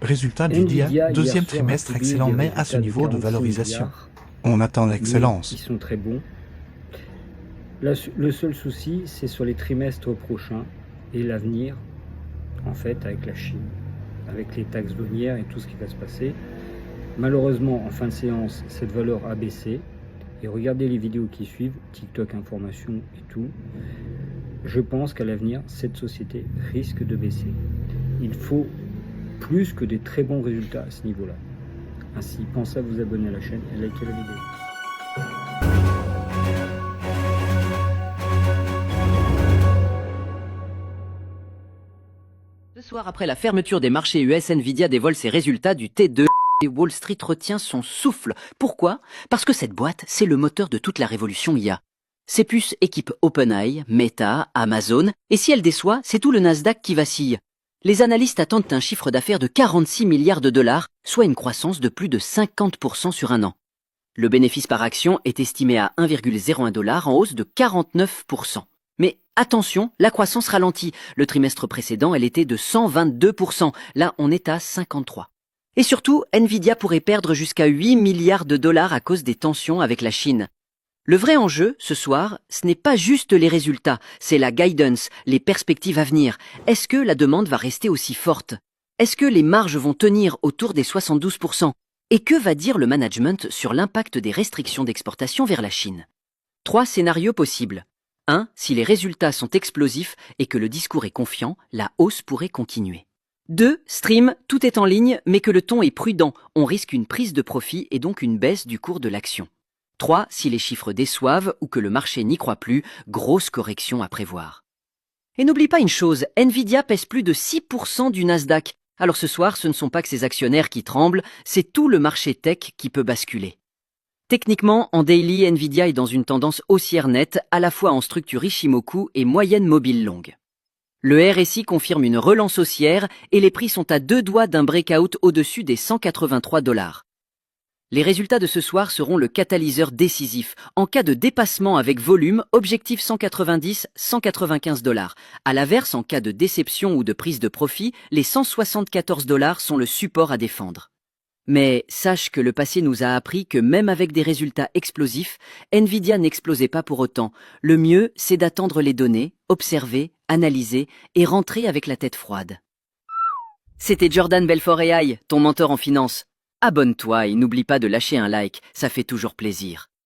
Résultat Nvidia, Nvidia, deuxième hier soir, a trimestre publié excellent des mais à ce résultats de niveau de 46 valorisation. milliards, On attend mais l'excellence. ils sont très bons. Le seul souci, c'est sur les trimestres prochains et l'avenir, en fait, avec la Chine, avec les taxes douanières et tout ce qui va se passer. Malheureusement, en fin de séance, cette valeur a baissé. Et regardez les vidéos qui suivent, TikTok Information et tout. Je pense qu'à l'avenir, cette société risque de baisser. Il faut plus que des très bons résultats à ce niveau-là. Ainsi, pensez à vous abonner à la chaîne et liker la vidéo. Ce soir, après la fermeture des marchés US, Nvidia dévoile ses résultats du T2 et Wall Street retient son souffle. Pourquoi? Parce que cette boîte, c'est le moteur de toute la révolution IA. Ses puces équipent OpenAI, Meta, Amazon, et si elle déçoit, c'est tout le Nasdaq qui vacille. Les analystes attendent un chiffre d'affaires de 46 milliards de dollars, soit une croissance de plus de 50% sur un an. Le bénéfice par action est estimé à 1,01 $, en hausse de 49%. Mais attention, la croissance ralentit. Le trimestre précédent, elle était de 122%. Là, on est à 53%. Et surtout, Nvidia pourrait perdre jusqu'à 8 milliards de dollars à cause des tensions avec la Chine. Le vrai enjeu, ce soir, ce n'est pas juste les résultats, c'est la guidance, les perspectives à venir. Est-ce que la demande va rester aussi forte? Est-ce que les marges vont tenir autour des 72%? Et que va dire le management sur l'impact des restrictions d'exportation vers la Chine? 3 scénarios possibles. 1. Si les résultats sont explosifs et que le discours est confiant, la hausse pourrait continuer. 2. Stream, tout est en ligne, mais que le ton est prudent, on risque une prise de profit et donc une baisse du cours de l'action. 3. Si les chiffres déçoivent ou que le marché n'y croit plus, grosse correction à prévoir. Et n'oublie pas une chose, Nvidia pèse plus de 6% du Nasdaq. Alors ce soir, ce ne sont pas que ses actionnaires qui tremblent, c'est tout le marché tech qui peut basculer. Techniquement, en daily, Nvidia est dans une tendance haussière nette, à la fois en structure Ishimoku et moyenne mobile longue. Le RSI confirme une relance haussière et les prix sont à 2 doigts d'un breakout au-dessus des 183 $. Les résultats de ce soir seront le catalyseur décisif. En cas de dépassement avec volume, objectif 190-195 $. À l'inverse, en cas de déception ou de prise de profit, les 174 $ sont le support à défendre. Mais sache que le passé nous a appris que même avec des résultats explosifs, Nvidia n'explosait pas pour autant. Le mieux, c'est d'attendre les données, observer, analyser et rentrer avec la tête froide. C'était Jordan Belfort AI, ton mentor en finance. Abonne-toi et n'oublie pas de lâcher un like, ça fait toujours plaisir.